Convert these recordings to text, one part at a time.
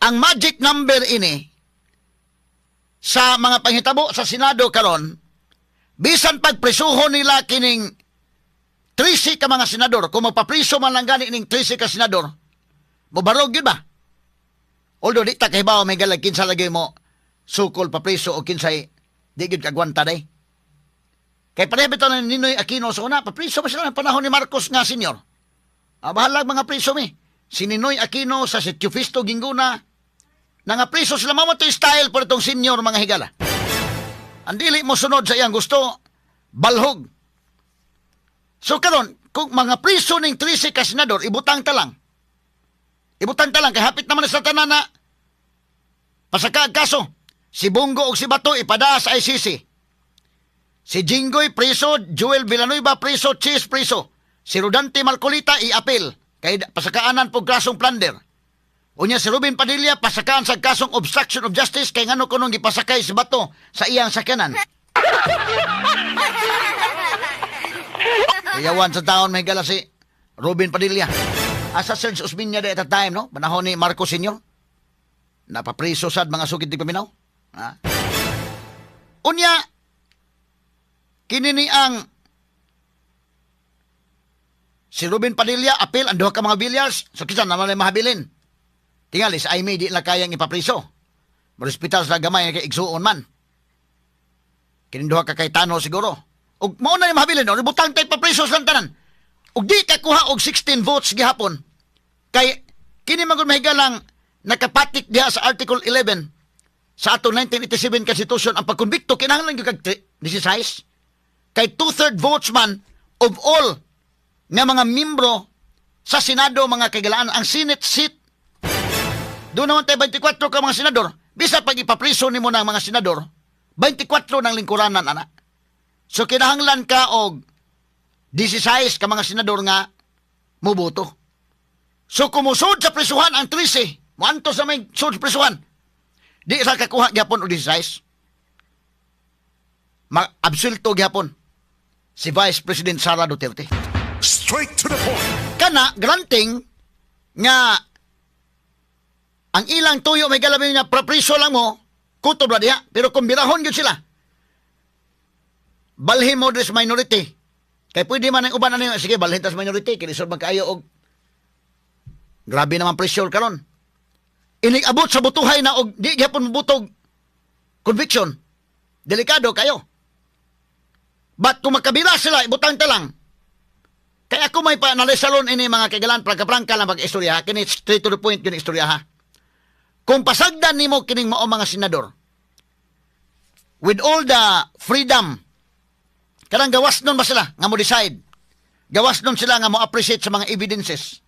ang magic number ini sa mga panghitabo sa Senado karon, bisan pagprisuhon nila kining 13 ka mga senador, kung magpapriso man lang gani ning 13 ka senador, mubarog yun ba? Although di ta kahibaw may galag kinsa lagi mo sukol papriso o kinsay di gyud kagwanta day. Kay pareho bitaw na Ninoy Aquino sa una, papriso pa sila ng panahon ni Marcos nga senyor. Bahalag mga priso mi. Si Ninoy Aquino sa si Teofisto Ginguna, nga priso sila mamatay style por itong senyor mga higala. Ang dili mo sunod sa iyang gusto, balhog. So karon, kung mga priso ning 13 ka senador, ibutang ta lang. Ibutang ta lang, kay hapit naman sa tanan na pasaka kaso. Si Bongo o si Bato ipada sa ICC. Si Jinggoy priso, Joel Villanueva priso, Cheese priso. Si Rodante Marcolita i-apil kay pasakaanan po kasong plunder. Unya si Ruben Padilla pasakaan sa kasong obstruction of justice kay ngano kunong gipasakay si Bato sa iyang sakyanan. Kuyawan sa taon may gala si Ruben Padilla. Asa Serge Osmeña at that time, no? Panahon ni Marcos Sr. Napapriso sad mga sukid di paminaw. Ha? Unya, kinini ang si Ruben Padilla apil ang duha ka mga bilyars. So kisan naman ay mahabilin. Tingali sa Aimee di na kayang ipapriso. Hospital sa gamay kay igsuon man. Kininduha ka kay Tano siguro. Ug mao na ni mahabilin no, butang tay papriso sa tanan. Ug di ka kuha og 16 votes gihapon. Kay kini magud mahigalang nakapatik diha sa Article 11 sa ato 1987 Constitution ang pagkonbikto kinahanglan gyud kag 16. Kay 2/3 votes man of all nga mga membro sa Senado mga kagalaan ang Senate seat. Doon naman tayo 24 ka mga senador. Bisa pag ipapriso ni mo ng mga senador, 24 ng lingkuranan, ana. So, kinahanglan ka og 16 ka mga senador nga muboto. So, kumusod sa prisuhan ang 13, muanto sa may sud prisuhan, di sa kakuha gyapon o 16. Absulto gyapon si Vice President Sara Duterte. Straight to the point. Kana, granting nga ang ilang tuyo may galabin niya, prapriso lang mo, kutob na diha. Pero kung birahon yun sila, balhin mo sa minority. Kaya pwede man ang uban na niyo, sige, balhin tas minority, kinisod magkaayo og grabe naman pressure karon. Inig-abot sa butuhay na og di gyapon mabutog conviction. Delikado kayo. But kung magkabila sila, ibutang ta lang. Kaya ako may panalisalon ini mga kagalan, prangka-prangka lang mag-istorya, kini straight to the point yun istorya ha. Kung pasagdan nimo kining mao mga senador, with all the freedom, karang gawas nun ba sila nga mo decide? Gawas nun sila nga mo appreciate sa mga evidences.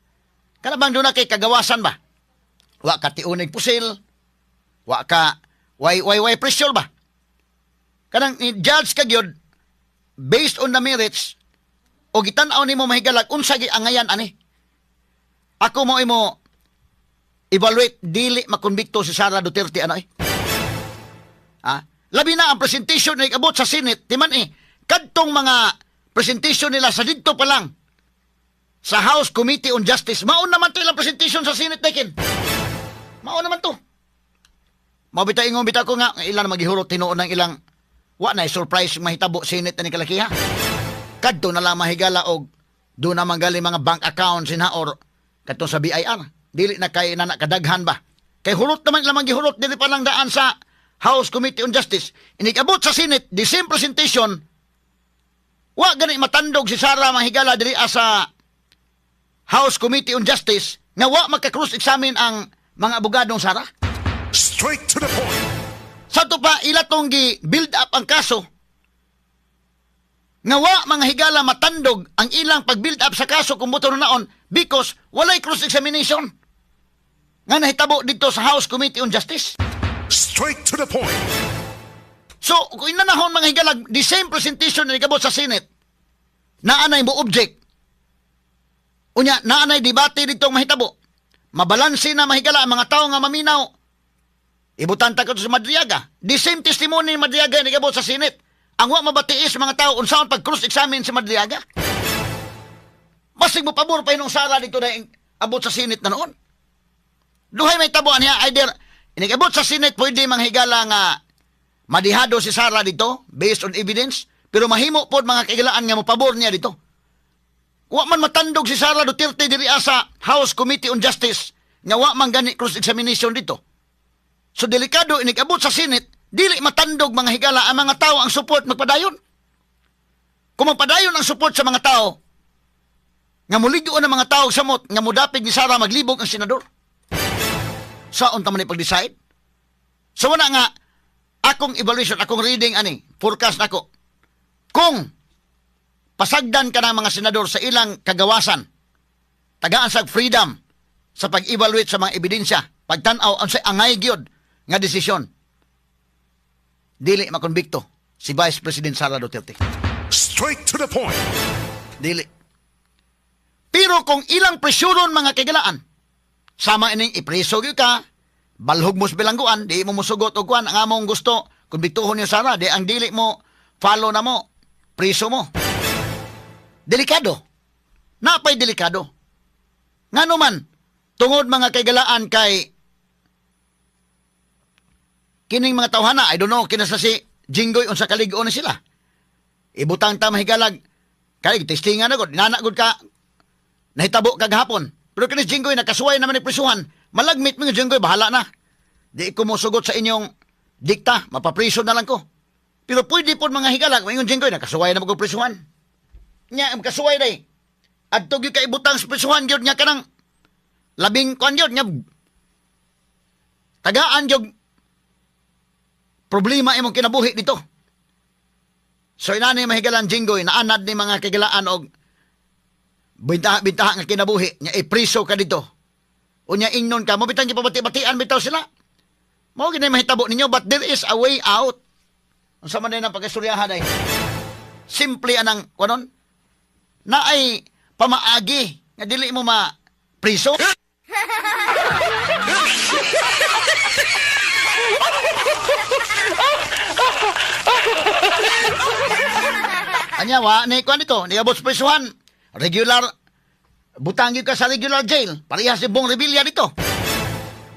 Kana bang doon na kay kagawasan ba? Wa ka tiunig pusil, wa ka why pressure ba? Kanang judge ka gyud based on the merits o gitan-aw nimo mahigalag unsa gi angayan ani. Ako mo imo evaluate dili makonbikto si Sara Duterte ano eh. Labi na ang presentation na ikabot sa Senate, timan kadtong mga presentation nila sa dito pa lang sa House Committee on Justice, maon naman to ilang presentation sa Senate nakin. Maon naman to. Mabita ingon bita ko nga ilan maghihurot tinuon ng ilang wa na surprise mahitabo Senate ni kalakiha. Kadto na lang mahigala og do na manggali mga bank accounts inha or kadto sa BIR. Dili na kay na kadaghan ba? Kay hurot naman lamang gihurot dili pa lang daan sa House Committee on Justice. Inig-abot sa Senate, the same presentation, wa gani matandog si Sara mahigala diri sa House Committee on Justice nga wa magka-cross-examine ang mga abogadong Sara. Straight to the point. Sa to pa ilatong gi-build up ang kaso nga wa mga higala matandog ang ilang pag-build up sa kaso kung buto naon because walay cross-examination nga nahitabo dito sa House Committee on Justice. Straight to the point. So, kung inanahon mga higalag, the same presentation na ikabot sa Senate, naanay mo object. Unya, naanay debate dito mahitabo. Mabalansi na mahigala ang mga tao nga maminaw. Ibutan ta ko sa Madriaga. The same testimony ni Madriaga na ikabot sa Senate. Ang wa mabatiis mga tao, unsaon pag cross-examine si Madriaga. Masig mo pabor pa inong Sara dito na abot sa Senate na noon. Duhay may tabuan niya, either inigabot sa Senate, pwede manghigala nga madihado si Sara dito, based on evidence, pero mahimo po mga kaigalaan nga mo pabor niya dito. Wa man matandog si Sara Duterte diri sa House Committee on Justice nga wa man gani cross-examination dito. So delikado, inigabot sa Senate, dili matandog mga higala ang mga tao ang support magpadayon. Kung magpadayon ang support sa mga tao, nga muligo ang mga tao samot, nga mudapig ni Sara maglibog ang senador. Saon ta man ipag-decide? So wala nga, akong evaluation, akong reading, forecast nako. Kung pasagdan ka ng mga senador sa ilang kagawasan, tagaan sa freedom sa pag-evaluate sa mga ebidensya, pagtanaw ang sa angay gyud nga desisyon, dili makonbikto si Vice President Sara Duterte. Straight to the point. Dili. Pero kung ilang presyuron mga kagalaan, sama ining ipreso gyud ka, balhog mo sa bilangguan, di mo musugot og kuan ang among gusto, kumbiktuhon niyo Sara, di ang dili mo follow na mo, preso mo. Delikado. Napay delikado. Ngano man, tungod mga kagalaan kay kining mga tawhana, I don't know, kinasa si Jinggoy unsa kaligo na sila. Ibutang ta mahigalag, kay testingan na gud, nanagod ka, nahitabo kagahapon. Pero kinis Jinggoy, nakasuway naman ni prisuhan, malagmit mo yung Jinggoy, bahala na. Di ko mo sugot sa inyong dikta, mapapriso na lang ko. Pero pwede po mga higalag, yung Jinggoy, nakasuway na mag-prisuhan. Nya, kasuway day. At tog yung kaibutang sa prisuhan, yun nga ka ng labing kuan yun, nga tagaan yung problema imong kinabuhi dito. So inani mahigalan Jinggoy, naanad ni mga kigalaan og bintaha nga kinabuhi, nya ipriso ka dito. Unya ingnon ka, mabitang gipabati-batian bitaw sila. Mao gini mahitabo ninyo, but there is a way out. Unsa man din ang pag-istoryahan ay simple anang kunon na ay pamaagi nga dili mo ma-priso. Anya wa ni kuan dito, ni abot sa prisuhan. Regular butangi ka sa regular jail, parehas si Bong Revilla dito.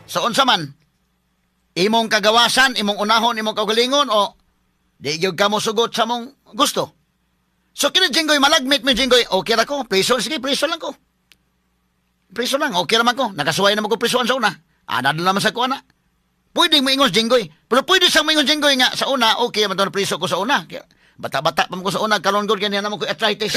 So unsa man imong kagawasan, imong unahon, imong kaugalingon o di gyud ka mo sugot sa mong gusto. So kini Jinggoy malagmit mi Jinggoy, okay ra ko, priso sige, priso lang ko. Priso lang, okay ra man ko. Nakasuway na mo ko prisuan sa una. Ana naman sa kuana. Pwede mo ingos Jinggoy, pero pwede sa mo ingon Jinggoy nga sa una, okay man to priso ko sa una. Bata-bata pa mo ko sa una, karon gud kanya na mo ko arthritis.